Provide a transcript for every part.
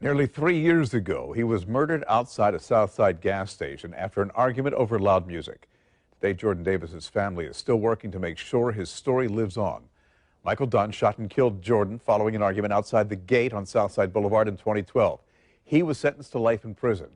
Nearly 3 years ago, he was murdered outside a Southside gas station after an argument over loud music. Today, Jordan Davis's family is still working to make sure his story lives on. Michael Dunn shot and killed Jordan following an argument outside the gate on Southside Boulevard in 2012. He was sentenced to life in prison.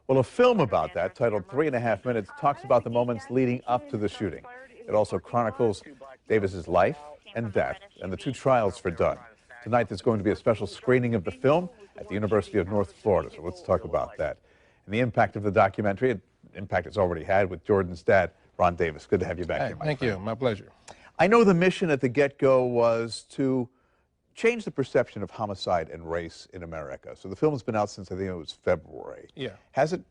Well, a film about that, titled 3.5 Minutes, talks about the moments leading up to the shooting. It also chronicles Davis's life and death and the two trials for Dunn. Tonight, there's going to be a special screening of the film at the University of North Florida, so let's talk about that. And the impact of the documentary, an impact it's already had with Jordan's dad, Ron Davis. Good to have you back here, my Thank friend. you. My pleasure. I know the mission at the get-go was to change the perception of homicide and race in America. So the film has been out since, I think it was February. Yeah. Has it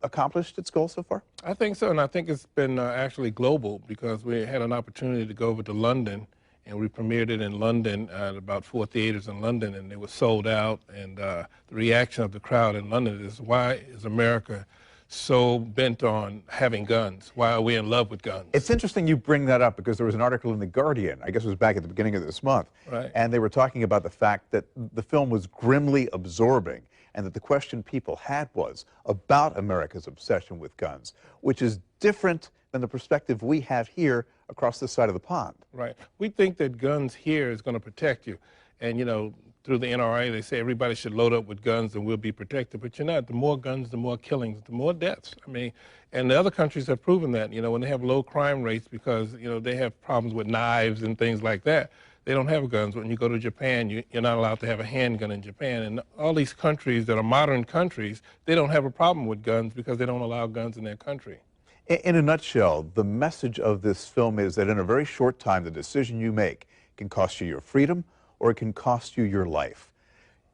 accomplished its goal so far? I think so, and I think it's been actually global because we had an opportunity to go over to London, and we premiered it in London at about 4 theaters in London, and it was sold out. And the reaction of the crowd in London is, why is America so bent on having guns? Why are we in love with guns? It's interesting you bring that up because there was an article in The Guardian, I guess it was back at the beginning of this month, Right. and they were talking about the fact that the film was grimly absorbing and that the question people had was about America's obsession with guns, which is different than the perspective we have here across this side of the pond. Right. We think that guns here is going to protect you. And, you know, through the NRA, they say everybody should load up with guns and we'll be protected. But you're not. The more guns, the more killings, the more deaths. I mean, and the other countries have proven that, you know, when they have low crime rates because, you know, they have problems with knives and things like that, they don't have guns. When you go to Japan, you're not allowed to have a handgun in Japan. And all these countries that are modern countries, they don't have a problem with guns because they don't allow guns in their country. In a nutshell, the message of this film is that in a very short time, the decision you make can cost you your freedom or it can cost you your life.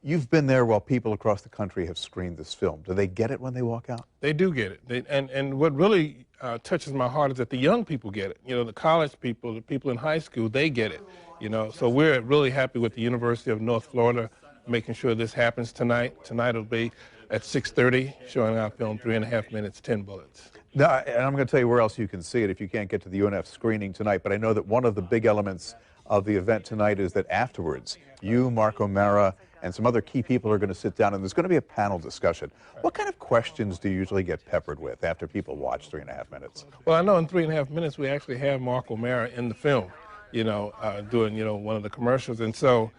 You've been there while people across the country have screened this film. Do they get it when they walk out? They do get it. And what really touches my heart is that the young people get it. You know, the college people, the people in high school, they get it. You know, so we're really happy with the University of North Florida making sure this happens tonight. Tonight it'll be at 6:30, showing our film 3.5 Minutes, 10 Bullets. Now, and I'm going to tell you where else you can see it if you can't get to the UNF screening tonight, but I know that one of the big elements of the event tonight is that afterwards, you, Mark O'Mara, and some other key people are going to sit down, and there's going to be a panel discussion. What kind of questions do you usually get peppered with after people watch 3.5 Minutes? Well, I know in 3.5 Minutes we actually have Mark O'Mara in the film, you know, doing, you know, one of the commercials. And so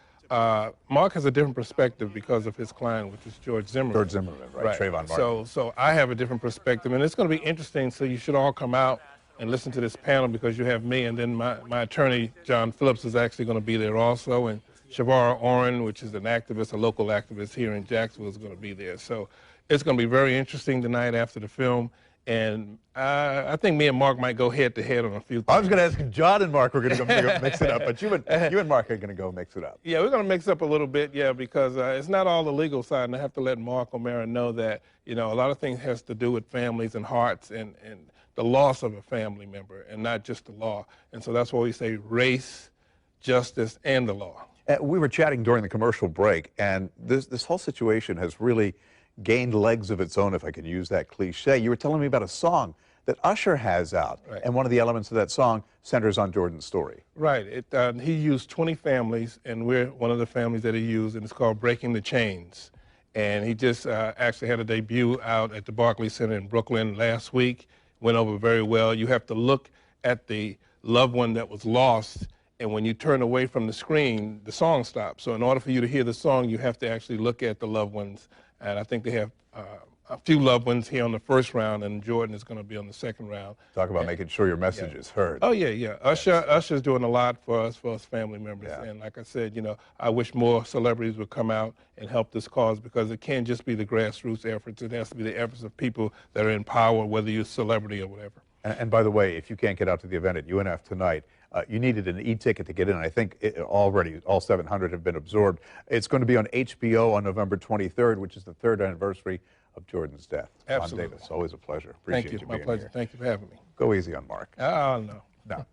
Mark has a different perspective because of his client, which is George Zimmerman. George Zimmerman, right. Trayvon Martin. So I have a different perspective, and it's going to be interesting. So you should all come out and listen to this panel because you have me, and then my attorney, John Phillips, is actually going to be there also, and Shavara Oren, which is an activist, a local activist here in Jacksonville, is going to be there. So it's going to be very interesting tonight after the film. And I think me and Mark might go head-to-head on a few things. I was going to ask John and Mark were going to go mix it up, but you and Mark are going to go mix it up. Yeah, we're going to mix up a little bit, yeah, because it's not all the legal side, and I have to let Mark O'Mara know that, you know, a lot of things has to do with families and hearts and the loss of a family member and not just the law. And so that's why we say race, justice, and the law. We were chatting during the commercial break, and this whole situation has really gained legs of its own, if I can use that cliche. You were telling me about a song that Usher has out, right, and one of the elements of that song centers on Jordan's story. Right. He used 20 families, and we're one of the families that he used, and it's called Breaking the Chains. And he just actually had a debut out at the Barclays Center in Brooklyn last week. Went over very well. You have to look at the loved one that was lost, and when you turn away from the screen, the song stops. So in order for you to hear the song, you have to actually look at the loved ones. And I think they have a few loved ones here on the first round, and Jordan is going to be on the second round. Talk about making sure your message is heard. Oh, yeah. Usher's doing a lot for us family members. Yeah. And like I said, you know, I wish more celebrities would come out and help this cause because it can't just be the grassroots efforts. It has to be the efforts of people that are in power, whether you're a celebrity or whatever. And by the way, if you can't get out to the event at UNF tonight, you needed an e-ticket to get in. I think already all 700 have been absorbed. It's going to be on HBO on November 23rd, which is the 3rd anniversary of Jordan's death. Absolutely. Ron Davis, always a pleasure. Appreciate Thank you. you My being pleasure. here. Thank you for having me. Go easy on Mark. Oh, no. No.